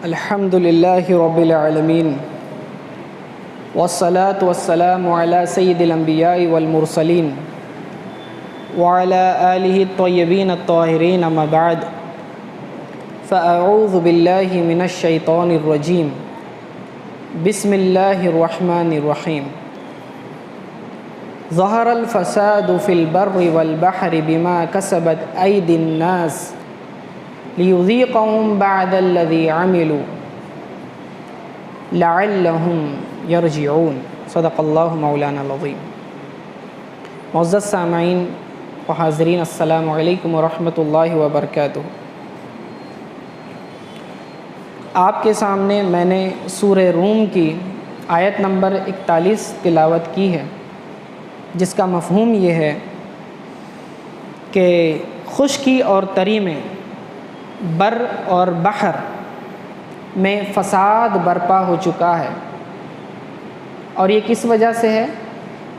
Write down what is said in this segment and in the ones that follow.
الحمد للہ رب العالمین والصلاة والسلام علی سید الانبیاء والمرسلین وعلی آلہ الطیبین الطاہرین اما بعد فاعوذ باللہ من الشیطان الرجیم بسم اللہ الرحمن الرحیم ظہر الفساد فی البر والبحر بما کسبت ایدی الناس لیذیقہم بعد الذی عملوا لعلہم یرجعون صدق اللہ مولانا العظیم۔ معزز سامعین و حاضرین، السلام علیکم ورحمۃ اللہ وبرکاتہ۔ آپ کے سامنے میں نے سورہ روم کی آیت نمبر 41 تلاوت کی ہے، جس کا مفہوم یہ ہے کہ خشکی اور تری میں، بر اور بحر میں فساد برپا ہو چکا ہے، اور یہ کس وجہ سے ہے؟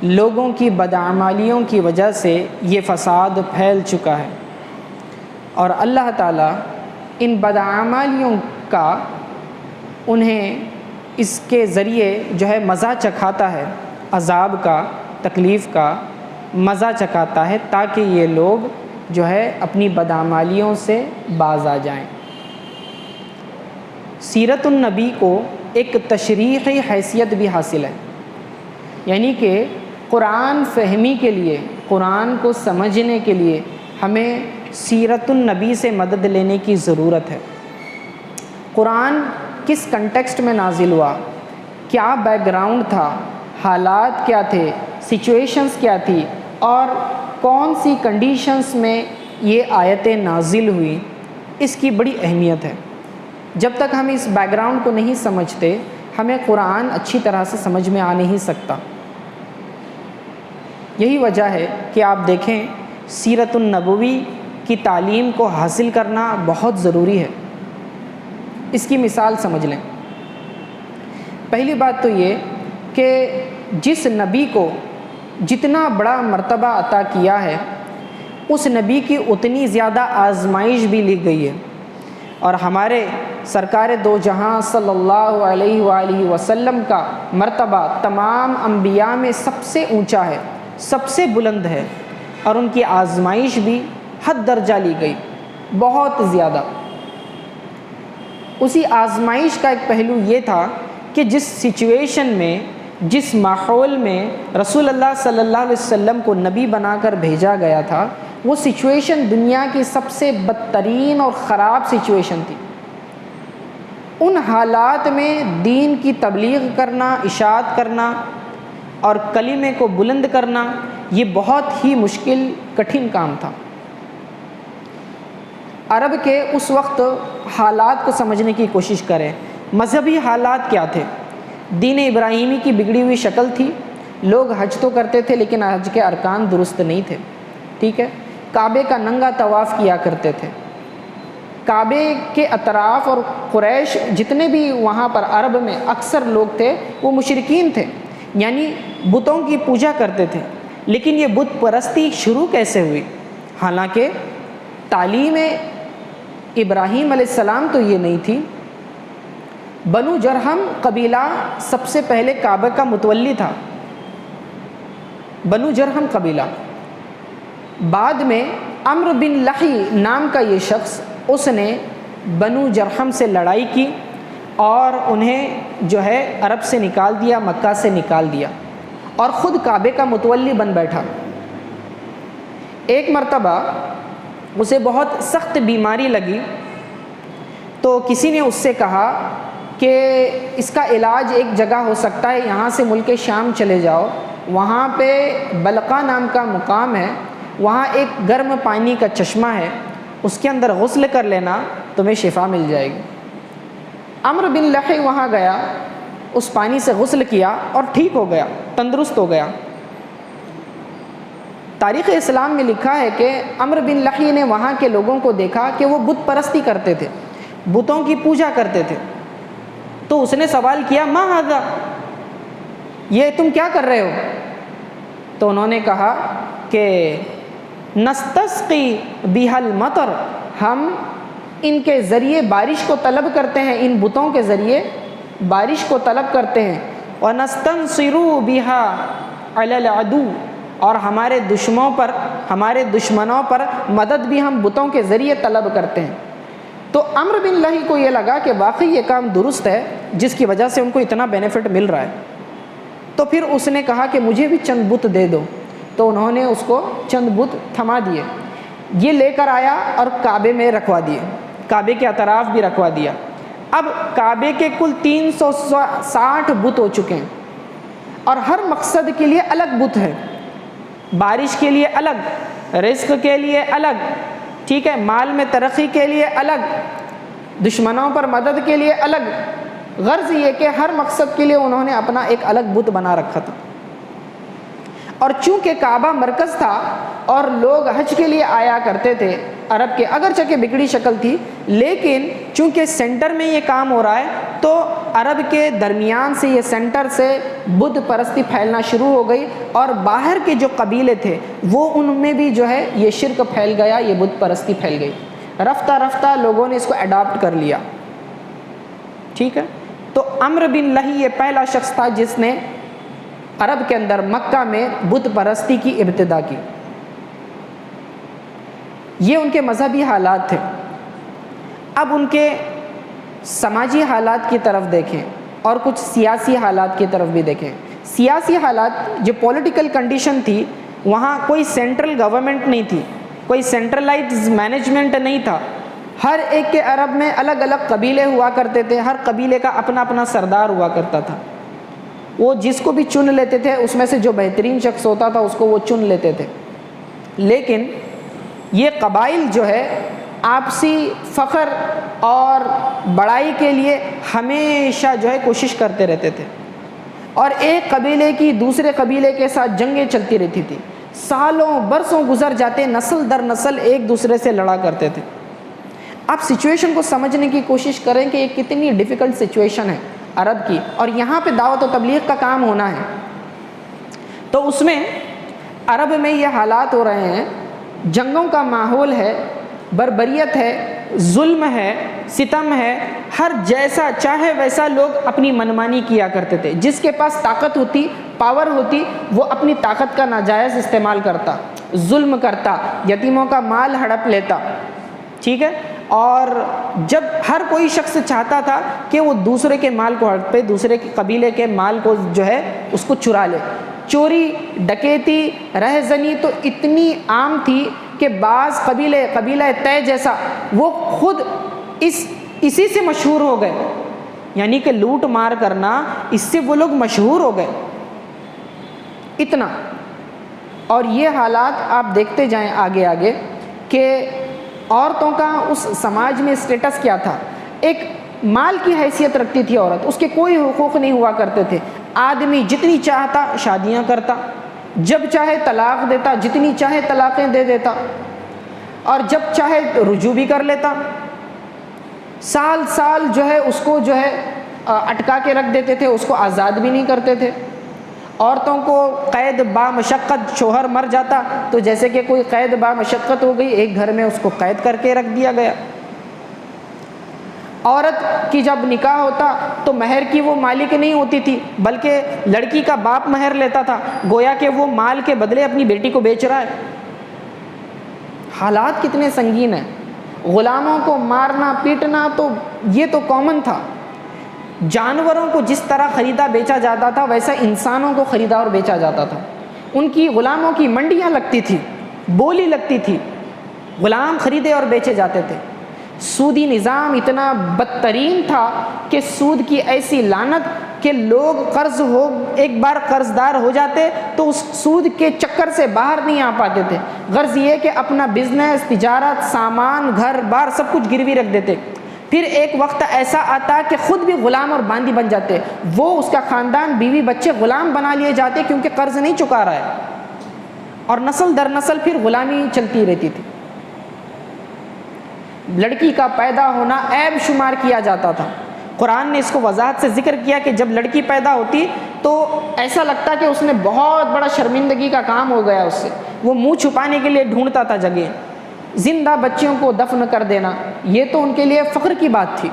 لوگوں کی بدعمالیوں کی وجہ سے یہ فساد پھیل چکا ہے، اور اللہ تعالیٰ ان بدعمالیوں کا انہیں اس کے ذریعے جو ہے مزہ چکھاتا ہے، عذاب کا، تکلیف کا مزہ چکھاتا ہے، تاکہ یہ لوگ جو ہے اپنی بدعمالیوں سے باز آ جائیں۔ سیرت النبی کو ایک تشریحی حیثیت بھی حاصل ہے، یعنی کہ قرآن فہمی کے لیے، قرآن کو سمجھنے کے لیے ہمیں سیرت النبی سے مدد لینے کی ضرورت ہے۔ قرآن کس کنٹیکسٹ میں نازل ہوا، کیا بیک گراؤنڈ تھا، حالات کیا تھے، سچویشنز کیا تھی، اور کون سی کنڈیشنز میں یہ آیتیں نازل ہوئی، اس کی بڑی اہمیت ہے۔ جب تک ہم اس بیک گراؤنڈ کو نہیں سمجھتے، ہمیں قرآن اچھی طرح سے سمجھ میں آ نہیں سکتا۔ یہی وجہ ہے کہ آپ دیکھیں، سیرت النبوی کی تعلیم کو حاصل کرنا بہت ضروری ہے۔ اس کی مثال سمجھ لیں۔ پہلی بات تو یہ کہ جس نبی کو جتنا بڑا مرتبہ عطا کیا ہے، اس نبی کی اتنی زیادہ آزمائش بھی لی گئی ہے، اور ہمارے سرکار دو جہاں صلی اللہ علیہ وآلہ وسلم کا مرتبہ تمام انبیاء میں سب سے اونچا ہے، سب سے بلند ہے، اور ان کی آزمائش بھی حد درجہ لی گئی، بہت زیادہ۔ اسی آزمائش کا ایک پہلو یہ تھا کہ جس سچویشن میں، جس ماحول میں رسول اللہ صلی اللہ علیہ وسلم کو نبی بنا کر بھیجا گیا تھا، وہ سچویشن دنیا کی سب سے بدترین اور خراب سچویشن تھی۔ ان حالات میں دین کی تبلیغ کرنا، اشاعت کرنا اور کلمے کو بلند کرنا، یہ بہت ہی مشکل، کٹھن کام تھا۔ عرب کے اس وقت حالات کو سمجھنے کی کوشش کریں۔ مذہبی حالات کیا تھے؟ دین ابراہیمی کی بگڑی ہوئی شکل تھی، لوگ حج تو کرتے تھے لیکن حج کے ارکان درست نہیں تھے، ٹھیک ہے؟ کعبے کا ننگا طواف کیا کرتے تھے۔ کعبے کے اطراف اور قریش جتنے بھی وہاں پر عرب میں اکثر لوگ تھے، وہ مشرکین تھے، یعنی بتوں کی پوجا کرتے تھے۔ لیکن یہ بت پرستی شروع کیسے ہوئی؟ حالانکہ تعلیم ابراہیم علیہ السلام تو یہ نہیں تھی۔ بنو جرہم قبیلہ سب سے پہلے کعبہ کا متولی تھا، بنو جرہم قبیلہ۔ بعد میں عمرو بن لحی نام کا یہ شخص، اس نے بنو جرہم سے لڑائی کی اور انہیں جو ہے عرب سے نکال دیا، مکہ سے نکال دیا، اور خود کعبے کا متولی بن بیٹھا۔ ایک مرتبہ اسے بہت سخت بیماری لگی، تو کسی نے اس سے کہا کہ اس کا علاج ایک جگہ ہو سکتا ہے، یہاں سے ملک شام چلے جاؤ، وہاں پہ بلقا نام کا مقام ہے، وہاں ایک گرم پانی کا چشمہ ہے، اس کے اندر غسل کر لینا، تمہیں شفا مل جائے گی۔ عمرو بن لحی وہاں گیا، اس پانی سے غسل کیا اور ٹھیک ہو گیا، تندرست ہو گیا۔ تاریخ اسلام میں لکھا ہے کہ عمرو بن لحی نے وہاں کے لوگوں کو دیکھا کہ وہ بت پرستی کرتے تھے، بتوں کی پوجا کرتے تھے، تو اس نے سوال کیا، ما ھذا، یہ تم کیا کر رہے ہو؟ تو انہوں نے کہا کہ نستسقی بها المطر، ہم ان کے ذریعے بارش کو طلب کرتے ہیں، ان بتوں کے ذریعے بارش کو طلب کرتے ہیں۔ وَنَسْتَنصِرُوا بِهَا عَلَى الْعَدُوِّ، اور ہمارے دشمنوں پر مدد بھی ہم بتوں کے ذریعے طلب کرتے ہیں۔ تو عمرو بن لہی کو یہ لگا کہ واقعی یہ کام درست ہے، جس کی وجہ سے ان کو اتنا بینیفٹ مل رہا ہے، تو پھر اس نے کہا کہ مجھے بھی چند بت دے دو۔ تو انہوں نے اس کو چند بت تھما دیے، یہ لے کر آیا اور کعبے میں رکھوا دیے، کعبے کے اطراف بھی رکھوا دیا۔ اب کعبے کے کل 360 بت ہو چکے ہیں، اور ہر مقصد کے لیے الگ بت ہے، بارش کے لیے الگ، رزق کے لیے الگ، ٹھیک ہے، مال میں ترقی کے لیے الگ، دشمنوں پر مدد کے لیے الگ۔ غرض یہ کہ ہر مقصد کے لیے انہوں نے اپنا ایک الگ بت بنا رکھا تھا۔ اور چونکہ کعبہ مرکز تھا اور لوگ حج کے لیے آیا کرتے تھے عرب کے، اگرچہ کہ بگڑی شکل تھی، لیکن چونکہ سینٹر میں یہ کام ہو رہا ہے تو عرب کے درمیان سے، یہ سینٹر سے بت پرستی پھیلنا شروع ہو گئی، اور باہر کے جو قبیلے تھے وہ ان میں بھی جو ہے یہ شرک پھیل گیا، یہ بت پرستی پھیل گئی۔ رفتہ رفتہ لوگوں نے اس کو اڈاپٹ کر لیا، ٹھیک ہے۔ تو عمرو بن لہی یہ پہلا شخص تھا جس نے عرب کے اندر مکہ میں بت پرستی کی ابتدا کی۔ یہ ان کے مذہبی حالات تھے۔ اب ان کے سماجی حالات کی طرف دیکھیں اور کچھ سیاسی حالات کی طرف بھی دیکھیں۔ سیاسی حالات، جو پولیٹیکل کنڈیشن تھی، وہاں کوئی سینٹرل گورنمنٹ نہیں تھی، کوئی سینٹرلائز مینجمنٹ نہیں تھا۔ ہر ایک کے عرب میں الگ الگ قبیلے ہوا کرتے تھے، ہر قبیلے کا اپنا اپنا سردار ہوا کرتا تھا، وہ جس کو بھی چن لیتے تھے، اس میں سے جو بہترین شخص ہوتا تھا اس کو وہ چن لیتے تھے۔ لیکن یہ قبائل جو ہے آپسی فخر اور بڑائی کے لیے ہمیشہ جو ہے کوشش کرتے رہتے تھے، اور ایک قبیلے کی دوسرے قبیلے کے ساتھ جنگیں چلتی رہتی تھی، سالوں برسوں گزر جاتے، نسل در نسل ایک دوسرے سے لڑا کرتے تھے۔ آپ سچویشن کو سمجھنے کی کوشش کریں کہ یہ کتنی ڈیفیکلٹ سچویشن ہے عرب کی، اور یہاں پہ دعوت و تبلیغ کا کام ہونا ہے۔ تو اس میں عرب میں یہ حالات ہو رہے ہیں، جنگوں کا ماحول ہے، بربریت ہے، ظلم ہے، ستم ہے، ہر جیسا چاہے ویسا لوگ اپنی منمانی کیا کرتے تھے۔ جس کے پاس طاقت ہوتی، پاور ہوتی، وہ اپنی طاقت کا ناجائز استعمال کرتا، ظلم کرتا، یتیموں کا مال ہڑپ لیتا، ٹھیک ہے۔ اور جب ہر کوئی شخص چاہتا تھا کہ وہ دوسرے کے مال کو ہڑپے، دوسرے کے قبیلے کے مال کو جو ہے اس کو چرا لے، چوری ڈکیتی رہزنی تو اتنی عام تھی کہ بعض قبیلہ طے جیسا وہ خود اسی سے مشہور ہو گئے، یعنی کہ لوٹ مار کرنا، اس سے وہ لوگ مشہور ہو گئے اتنا۔ اور یہ حالات آپ دیکھتے جائیں آگے آگے کہ عورتوں کا اس سماج میں اسٹیٹس کیا تھا۔ ایک مال کی حیثیت رکھتی تھی عورت، اس کے کوئی حقوق نہیں ہوا کرتے تھے۔ آدمی جتنی چاہتا شادیاں کرتا، جب چاہے طلاق دیتا، جتنی چاہے طلاقیں دے دیتا، اور جب چاہے رجوع بھی کر لیتا۔ سال سال جو ہے اس کو جو ہے اٹکا کے رکھ دیتے تھے، اس کو آزاد بھی نہیں کرتے تھے۔ عورتوں کو قید با مشقت، شوہر مر جاتا تو جیسے کہ کوئی قید با مشقت ہو گئی، ایک گھر میں اس کو قید کر کے رکھ دیا گیا۔ عورت کی جب نکاح ہوتا تو مہر کی وہ مالک نہیں ہوتی تھی، بلکہ لڑکی کا باپ مہر لیتا تھا، گویا کہ وہ مال کے بدلے اپنی بیٹی کو بیچ رہا ہے۔ حالات کتنے سنگین ہیں۔ غلاموں کو مارنا پیٹنا تو یہ تو کامن تھا۔ جانوروں کو جس طرح خریدا بیچا جاتا تھا ویسا انسانوں کو خریدا اور بیچا جاتا تھا۔ ان کی غلاموں کی منڈیاں لگتی تھی، بولی لگتی تھی، غلام خریدے اور بیچے جاتے تھے۔ سودی نظام اتنا بدترین تھا کہ سود کی ایسی لعنت کہ لوگ ایک بار قرض دار ہو جاتے تو اس سود کے چکر سے باہر نہیں آ پاتے تھے۔ غرض یہ کہ اپنا بزنس، تجارت، سامان، گھر بار سب کچھ گروی رکھ دیتے، پھر ایک وقت ایسا آتا کہ خود بھی غلام اور باندی بن جاتے، وہ اس کا خاندان، بیوی بچے غلام بنا لیے جاتے کیونکہ قرض نہیں چکا رہا ہے، اور نسل در نسل پھر غلامی چلتی رہتی تھی۔ لڑکی کا پیدا ہونا عیب شمار کیا جاتا تھا۔ قرآن نے اس کو وضاحت سے ذکر کیا کہ جب لڑکی پیدا ہوتی تو ایسا لگتا کہ اس نے بہت بڑا شرمندگی کا کام ہو گیا اس سے، وہ منہ چھپانے کے لیے ڈھونڈتا تھا جگہ، زندہ بچیوں کو دفن کر دینا، یہ تو ان کے لیے فخر کی بات تھی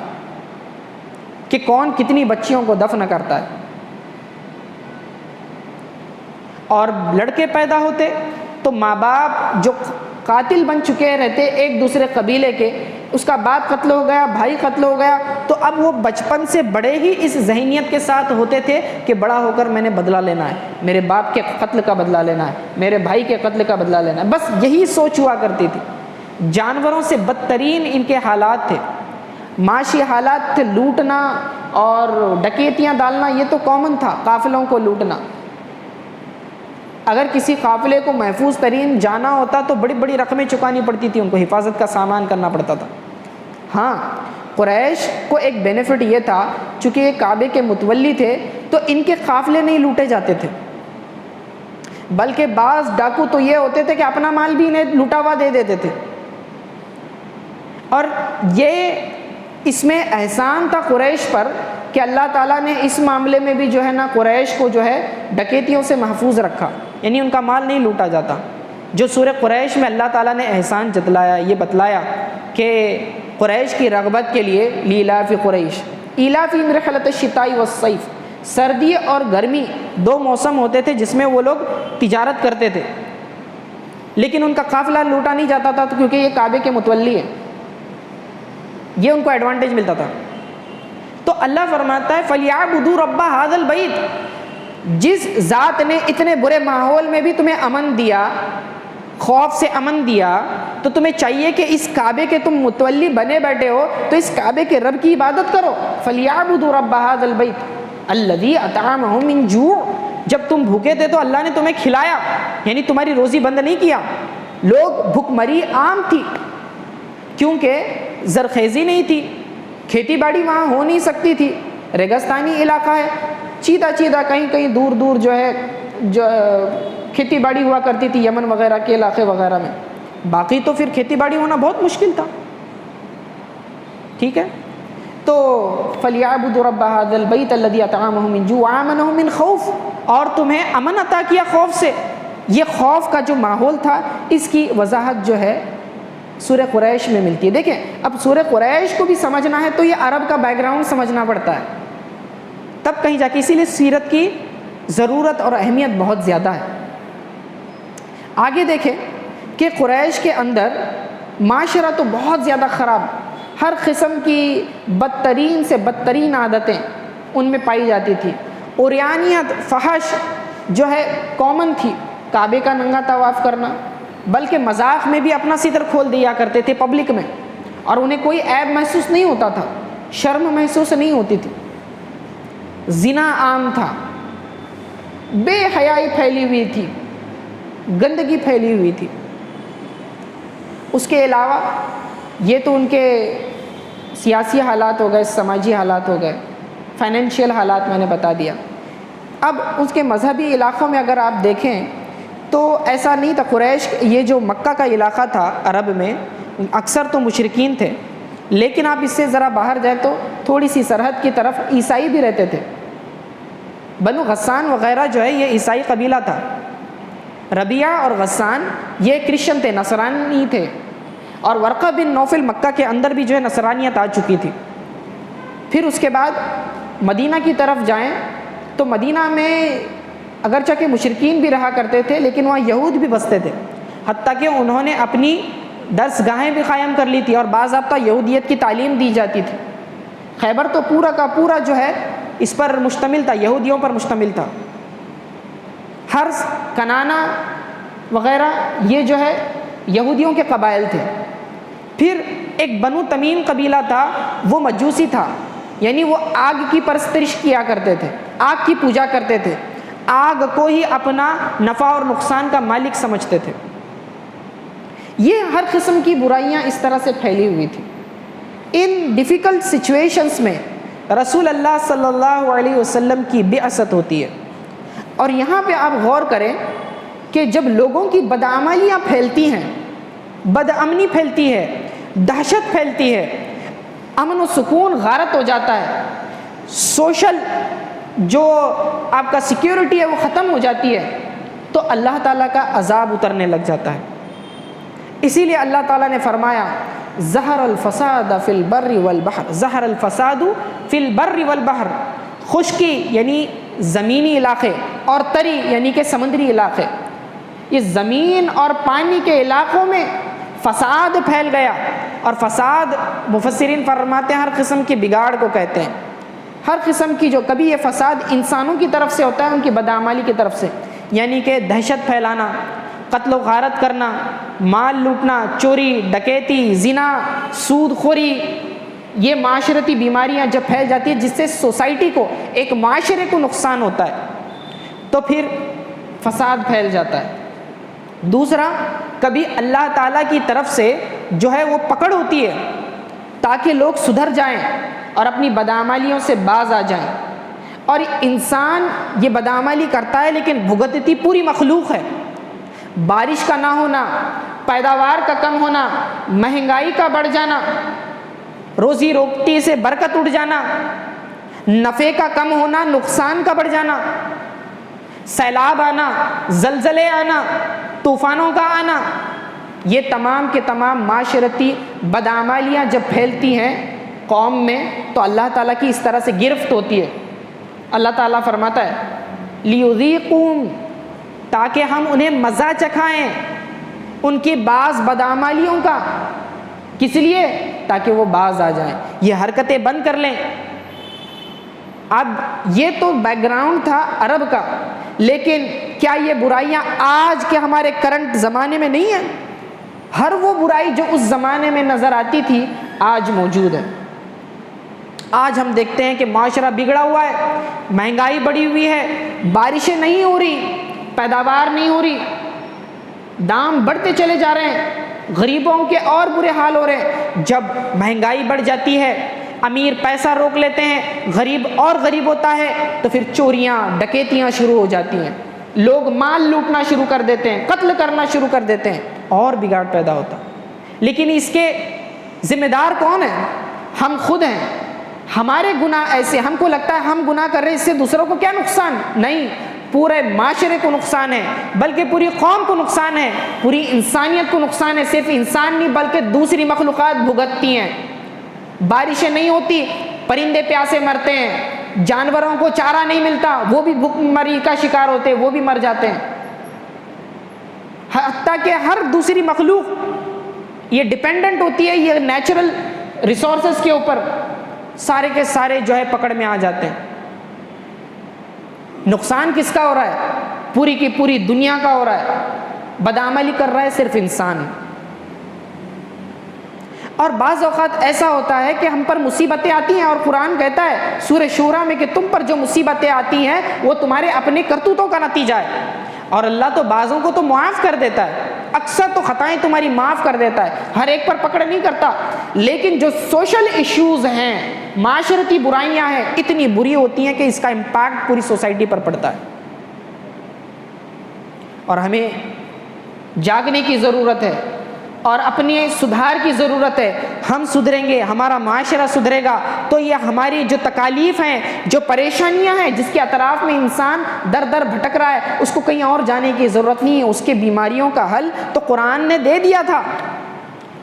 کہ کون کتنی بچیوں کو دفن کرتا ہے. اور لڑکے پیدا ہوتے تو ماں باپ جو قاتل بن چکے رہتے ایک دوسرے قبیلے کے، اس کا باپ قتل ہو گیا، بھائی قتل ہو گیا، تو اب وہ بچپن سے بڑے ہی اس ذہنیت کے ساتھ ہوتے تھے کہ بڑا ہو کر میں نے بدلہ لینا ہے، میرے باپ کے قتل کا بدلہ لینا ہے، میرے بھائی کے قتل کا بدلہ لینا ہے، بس یہی سوچ ہوا کرتی تھی. جانوروں سے بدترین ان کے حالات تھے، معاشی حالات تھے، لوٹنا اور ڈکیتیاں ڈالنا یہ تو کامن تھا، قافلوں کو لوٹنا. اگر کسی قافلے کو محفوظ ترین جانا ہوتا تو بڑی بڑی رقمیں چکانی پڑتی تھی، ان کو حفاظت کا سامان کرنا پڑتا تھا. ہاں، قریش کو ایک بینیفٹ یہ تھا، چونکہ یہ کعبے کے متولی تھے تو ان کے قافلے نہیں لوٹے جاتے تھے، بلکہ بعض ڈاکو تو یہ ہوتے تھے کہ اپنا مال بھی انہیں لوٹا ہوا دے دیتے تھے. اور یہ اس میں احسان تھا قریش پر کہ اللہ تعالیٰ نے اس معاملے میں بھی جو ہے نا قریش کو جو ہے ڈکیتیوں سے محفوظ رکھا، یعنی ان کا مال نہیں لوٹا جاتا. جو سورہ قریش میں اللہ تعالیٰ نے احسان جتلایا، یہ بتلایا کہ قریش کی رغبت کے لیے لیلاف قریش ایلافہم رحلۃ الشتاء والصیف، سردی اور گرمی دو موسم ہوتے تھے جس میں وہ لوگ تجارت کرتے تھے، لیکن ان کا قافلہ لوٹا نہیں جاتا تھا کیونکہ یہ کعبے کے متولی ہے، یہ ان کو ایڈوانٹیج ملتا تھا. تو اللہ فرماتا ہے فَلْيَعْبُدُوا رَبَّ هَذَا الْبَيْتِ، جس ذات نے اتنے برے ماحول میں بھی تمہیں امن دیا، خوف سے امن دیا، تو تمہیں چاہیے کہ اس کعبے کے تم متولی بنے بیٹھے ہو تو اس کعبے کے رب کی عبادت کرو. فَلْيَعْبُدُوا رَبَّ هَذَا الْبَيْتِ الَّذِي أَطْعَمَهُم مِّن جُوعٍ، جب تم بھوکے تھے تو اللہ نے تمہیں کھلایا، یعنی تمہاری روزی بند نہیں کیا. لوگ بھوک مری عام تھی کیونکہ زرخیزی نہیں تھی، کھیتی باڑی وہاں ہو نہیں سکتی تھی، ریگستانی علاقہ ہے، چیدہ کہیں کہیں دور دور جو ہے جو کھیتی باڑی ہوا کرتی تھی یمن وغیرہ کے علاقے وغیرہ میں، باقی تو پھر کھیتی باڑی ہونا بہت مشکل تھا. ٹھیک ہے، تو فَلْيَعْبُدُوا رَبَّ هَذَا الْبَيْتَ الَّذِي أَطْعَمَهُم مِّن جُوعٍ وَآمَنَهُم مِّن خَوْفٍ، اور تمہیں امن عطا کیا خوف سے. یہ خوف کا جو ماحول تھا اس کی وضاحت جو ہے سورہ قریش میں ملتی ہے. دیکھیں اب سورہ قریش کو بھی سمجھنا ہے تو یہ عرب کا بیک گراؤنڈ سمجھنا پڑتا ہے، تب کہیں جا کے، اسی لیے سیرت کی ضرورت اور اہمیت بہت زیادہ ہے. آگے دیکھیں کہ قریش کے اندر معاشرہ تو بہت زیادہ خراب، ہر قسم کی بدترین سے بدترین عادتیں ان میں پائی جاتی تھی. عریانیت، فحش جو ہے کامن تھی، کعبے کا ننگا طواف کرنا، بلکہ مذاق میں بھی اپنا ستر کھول دیا کرتے تھے پبلک میں، اور انہیں کوئی عیب محسوس نہیں ہوتا تھا، شرم محسوس نہیں ہوتی تھی. زنا عام تھا، بے حیائی پھیلی ہوئی تھی، گندگی پھیلی ہوئی تھی. اس کے علاوہ یہ تو ان کے سیاسی حالات ہو گئے، سماجی حالات ہو گئے، فائنینشیل حالات میں نے بتا دیا. اب اس کے مذہبی علاقوں میں اگر آپ دیکھیں تو ایسا نہیں تھا. قریش یہ جو مکہ کا علاقہ تھا عرب میں اکثر تو مشرکین تھے، لیکن آپ اس سے ذرا باہر جائیں تو تھوڑی سی سرحد کی طرف عیسائی بھی رہتے تھے. بنو غسان وغیرہ جو ہے یہ عیسائی قبیلہ تھا. ربیعہ اور غسان یہ کرسچن تھے، نصرانی تھے. اور ورقہ بن نوفل مکہ کے اندر بھی جو ہے نصرانیت آ چکی تھی. پھر اس کے بعد مدینہ کی طرف جائیں تو مدینہ میں اگرچہ کہ مشرکین بھی رہا کرتے تھے لیکن وہاں یہود بھی بستے تھے، حتیٰ کہ انہوں نے اپنی درس گاہیں بھی قائم کر لی تھی اور باضابطہ یہودیت کی تعلیم دی جاتی تھی. خیبر تو پورا کا پورا جو ہے اس پر مشتمل تھا، یہودیوں پر مشتمل تھا. حرس، کنانا وغیرہ یہ جو ہے یہودیوں کے قبائل تھے. پھر ایک بنو تمیم قبیلہ تھا، وہ مجوسی تھا، یعنی وہ آگ کی پرستش کیا کرتے تھے، آگ کی پوجا کرتے تھے، آگ کو ہی اپنا نفع اور نقصان کا مالک سمجھتے تھے. یہ ہر قسم کی برائیاں اس طرح سے پھیلی ہوئی تھی. ان ڈیفیکلٹ سچویشنز میں رسول اللہ صلی اللہ علیہ وسلم کی بعثت ہوتی ہے. اور یہاں پہ آپ غور کریں کہ جب لوگوں کی بدعمالیاں پھیلتی ہیں، بدامنی پھیلتی ہے، دہشت پھیلتی ہے، امن و سکون غارت ہو جاتا ہے، سوشل جو آپ کا سیکیورٹی ہے وہ ختم ہو جاتی ہے، تو اللہ تعالیٰ کا عذاب اترنے لگ جاتا ہے. اسی لیے اللہ تعالیٰ نے فرمایا ظہر الفساد فی البر والبحر، ظہر الفساد فی البر والبحر، خشکی یعنی زمینی علاقے اور تری یعنی کہ سمندری علاقے، یہ زمین اور پانی کے علاقوں میں فساد پھیل گیا. اور فساد مفسرین فرماتے ہیں ہر قسم کی بگاڑ کو کہتے ہیں، ہر قسم کی جو کبھی یہ فساد انسانوں کی طرف سے ہوتا ہے ان کی بدعمالی کی طرف سے، یعنی کہ دہشت پھیلانا، قتل و غارت کرنا، مال لوٹنا، چوری ڈکیتی، زنا، سود خوری، یہ معاشرتی بیماریاں جب پھیل جاتی ہیں جس سے سوسائٹی کو، ایک معاشرے کو نقصان ہوتا ہے تو پھر فساد پھیل جاتا ہے. دوسرا، کبھی اللہ تعالیٰ کی طرف سے جو ہے وہ پکڑ ہوتی ہے تاکہ لوگ سدھر جائیں اور اپنی بدعمالیوں سے باز آ جائیں. اور انسان یہ بدعمالی کرتا ہے لیکن بھگتتی پوری مخلوق ہے. بارش کا نہ ہونا، پیداوار کا کم ہونا، مہنگائی کا بڑھ جانا، روزی روٹی سے برکت اٹھ جانا، نفع کا کم ہونا، نقصان کا بڑھ جانا، سیلاب آنا، زلزلے آنا، طوفانوں کا آنا، یہ تمام کے تمام معاشرتی بدعمالیاں جب پھیلتی ہیں قوم میں تو اللہ تعالیٰ کی اس طرح سے گرفت ہوتی ہے. اللہ تعالیٰ فرماتا ہے لیذیقوم، تاکہ ہم انہیں مزہ چکھائیں ان کی بعض بدعمالیوں کا. کس لیے؟ تاکہ وہ باز آ جائیں، یہ حرکتیں بند کر لیں. اب یہ تو بیک گراؤنڈ تھا عرب کا، لیکن کیا یہ برائیاں آج کے ہمارے کرنٹ زمانے میں نہیں ہیں؟ ہر وہ برائی جو اس زمانے میں نظر آتی تھی آج موجود ہے. آج ہم دیکھتے ہیں کہ معاشرہ بگڑا ہوا ہے، مہنگائی بڑھی ہوئی ہے، بارشیں نہیں ہو رہی، پیداوار نہیں ہو رہی، دام بڑھتے چلے جا رہے ہیں، غریبوں کے اور برے حال ہو رہے ہیں. جب مہنگائی بڑھ جاتی ہے، امیر پیسہ روک لیتے ہیں، غریب اور غریب ہوتا ہے تو پھر چوریاں ڈکیتیاں شروع ہو جاتی ہیں، لوگ مال لوٹنا شروع کر دیتے ہیں، قتل کرنا شروع کر دیتے ہیں، اور بگاڑ پیدا ہوتا. لیکن اس کے ذمہ دار کون ہیں؟ ہم خود ہیں. ہمارے گناہ ایسے، ہم کو لگتا ہے ہم گناہ کر رہے ہیں اس سے دوسروں کو کیا نقصان؟ نہیں، پورے معاشرے کو نقصان ہے، بلکہ پوری قوم کو نقصان ہے، پوری انسانیت کو نقصان ہے. صرف انسان نہیں بلکہ دوسری مخلوقات بھگتتی ہیں. بارشیں نہیں ہوتی، پرندے پیاسے مرتے ہیں، جانوروں کو چارہ نہیں ملتا، وہ بھی بھوک مری کا شکار ہوتے ہیں، وہ بھی مر جاتے ہیں. حتیٰ کہ ہر دوسری مخلوق یہ ڈیپینڈنٹ ہوتی ہے یہ نیچرل ریسورسز کے اوپر، سارے کے سارے جو ہے پکڑ میں آ جاتے ہیں. نقصان کس کا ہو رہا ہے؟ پوری کی پوری دنیا کا ہو رہا ہے. بدعملی کر رہا ہے صرف انسان. اور بعض اوقات ایسا ہوتا ہے کہ ہم پر مصیبتیں آتی ہیں اور قرآن کہتا ہے سورہ شورا میں کہ تم پر جو مصیبتیں آتی ہیں وہ تمہارے اپنے کرتوتوں کا نتیجہ ہے. اور اللہ تو بعضوں کو تو معاف کر دیتا ہے، اکثر تو خطائیں تمہاری معاف کر دیتا ہے، ہر ایک پر پکڑ نہیں کرتا. لیکن جو سوشل ایشوز ہیں، معاشرتی برائیاں ہیں، اتنی بری ہوتی ہیں کہ اس کا امپیکٹ پوری سوسائٹی پر پڑتا ہے. اور ہمیں جاگنے کی ضرورت ہے اور اپنے سدھار کی ضرورت ہے. ہم سدھریں گے، ہمارا معاشرہ سدھرے گا تو یہ ہماری جو تکالیف ہیں، جو پریشانیاں ہیں جس کے اطراف میں انسان در در بھٹک رہا ہے، اس کو کہیں اور جانے کی ضرورت نہیں ہے. اس کے بیماریوں کا حل تو قرآن نے دے دیا تھا.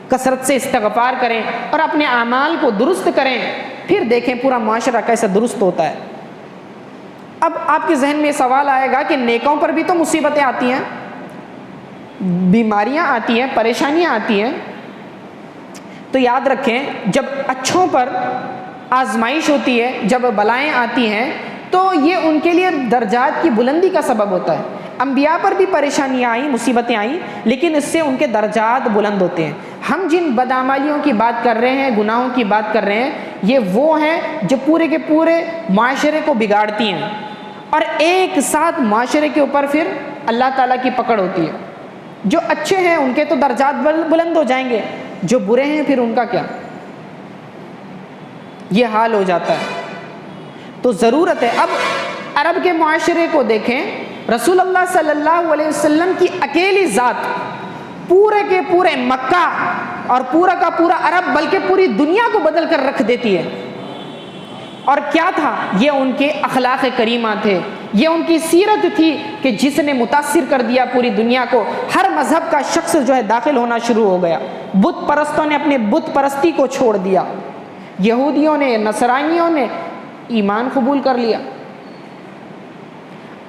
کثرت سے استغفار کریں اور اپنے اعمال کو درست کریں، پھر دیکھیں پورا معاشرہ کیسے درست ہوتا ہے. اب آپ کے ذہن میں سوال آئے گا کہ نیکوں پر بھی تو مصیبتیں آتی ہیں، بیماریاں آتی ہیں، پریشانیاں آتی ہیں. تو یاد رکھیں جب اچھوں پر آزمائش ہوتی ہے، جب بلائیں آتی ہیں تو یہ ان کے لیے درجات کی بلندی کا سبب ہوتا ہے. انبیاء پر بھی پریشانیاں آئیں، مصیبتیں آئیں، لیکن اس سے ان کے درجات بلند ہوتے ہیں. ہم جن بدعمالیوں کی بات کر رہے ہیں، گناہوں کی بات کر رہے ہیں، یہ وہ ہیں جو پورے کے پورے معاشرے کو بگاڑتی ہیں اور ایک ساتھ معاشرے کے اوپر پھر اللہ تعالیٰ کی پکڑ ہوتی ہے. جو اچھے ہیں ان کے تو درجات بلند ہو جائیں گے، جو برے ہیں پھر ان کا کیا؟ یہ حال ہو جاتا ہے. تو ضرورت ہے اب عرب کے معاشرے کو دیکھیں. رسول اللہ صلی اللہ علیہ وسلم کی اکیلی ذات پورے کے پورے مکہ اور پورا کا پورا عرب بلکہ پوری دنیا کو بدل کر رکھ دیتی ہے. اور کیا تھا؟ یہ ان کے اخلاق کریمہ تھے، یہ ان کی سیرت تھی کہ جس نے متاثر کر دیا پوری دنیا کو. ہر مذہب کا شخص جو ہے داخل ہونا شروع ہو گیا. بت پرستوں نے اپنے بت پرستی کو چھوڑ دیا، یہودیوں نے، نصرانیوں نے ایمان قبول کر لیا،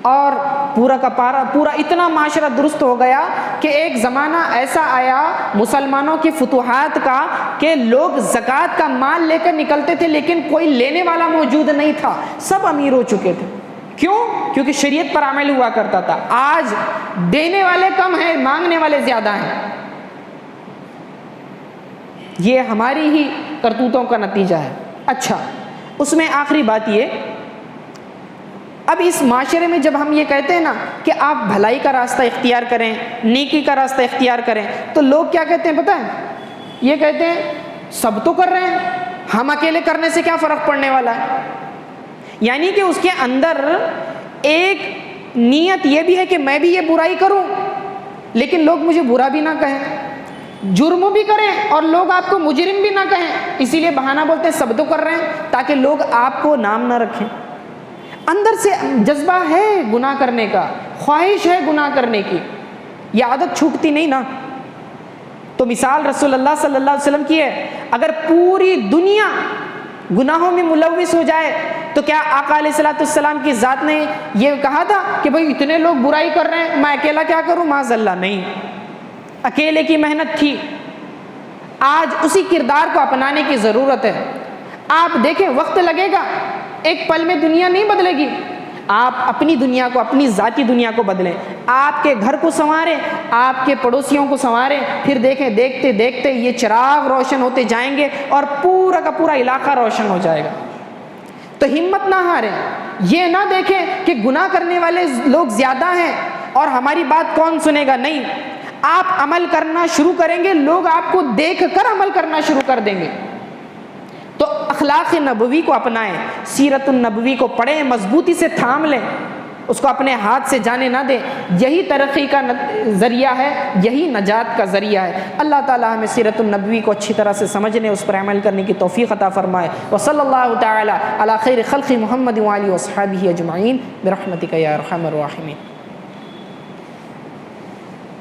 اور پورا کا پورا اتنا معاشرہ درست ہو گیا کہ ایک زمانہ ایسا آیا مسلمانوں کی فتوحات کا کہ لوگ زکوٰۃ کا مال لے کر نکلتے تھے لیکن کوئی لینے والا موجود نہیں تھا، سب امیر ہو چکے تھے. کیوں؟ کیونکہ شریعت پر عمل ہوا کرتا تھا. آج دینے والے کم ہیں، مانگنے والے زیادہ ہیں. یہ ہماری ہی کرتوتوں کا نتیجہ ہے. اچھا، اس میں آخری بات یہ، اب اس معاشرے میں جب ہم یہ کہتے ہیں نا کہ آپ بھلائی کا راستہ اختیار کریں، نیکی کا راستہ اختیار کریں، تو لوگ کیا کہتے ہیں پتہ ہے؟ یہ کہتے ہیں سب تو کر رہے ہیں، ہم اکیلے کرنے سے کیا فرق پڑنے والا ہے. یعنی کہ اس کے اندر ایک نیت یہ بھی ہے کہ میں بھی یہ برائی کروں لیکن لوگ مجھے برا بھی نہ کہیں، جرم بھی کریں اور لوگ آپ کو مجرم بھی نہ کہیں، اسی لیے بہانہ بولتے ہیں سب تو کر رہے ہیں تاکہ لوگ آپ کو نام نہ رکھیں. اندر سے جذبہ ہے گناہ کرنے کا، خواہش ہے گناہ کرنے کی، یہ عادت چھوٹتی نہیں نا. تو مثال رسول اللہ صلی اللہ علیہ وسلم کی ہے، اگر پوری دنیا گناہوں میں ملوث ہو جائے تو کیا آقا علیہ الصلوۃ والسلام کی ذات نے یہ کہا تھا کہ بھئی اتنے لوگ برائی کر رہے ہیں میں اکیلا کیا کروں؟ معاذ اللہ، نہیں. اکیلے کی محنت تھی. آج اسی کردار کو اپنانے کی ضرورت ہے. آپ دیکھیں وقت لگے گا، ایک پل میں دنیا نہیں بدلے گی. آپ اپنی دنیا کو، اپنی ذاتی دنیا کو بدلیں، آپ کے گھر کو سنواریں، آپ کے پڑوسیوں کو سنواریں، پھر دیکھیں دیکھتے دیکھتے یہ چراغ روشن ہوتے جائیں گے اور پورا کا پورا علاقہ روشن ہو جائے گا. تو ہمت نہ ہاریں، یہ نہ دیکھیں کہ گناہ کرنے والے لوگ زیادہ ہیں اور ہماری بات کون سنے گا. نہیں، آپ عمل کرنا شروع کریں گے، لوگ آپ کو دیکھ کر عمل کرنا شروع کر دیں گے. تو اخلاق نبوی کو اپنائیں، سیرت النبوی کو پڑھیں، مضبوطی سے تھام لیں، اس کو اپنے ہاتھ سے جانے نہ دیں. یہی ترقی کا ذریعہ ہے، یہی نجات کا ذریعہ ہے. اللہ تعالیٰ ہمیں سیرت النبوی کو اچھی طرح سے سمجھنے، اس پر عمل کرنے کی توفیق عطا فرمائے. وصلی اللہ تعالی علی خیر خلق محمد وآلہ وصحبہ اجمعین برحمتک یا ارحم الراحمین.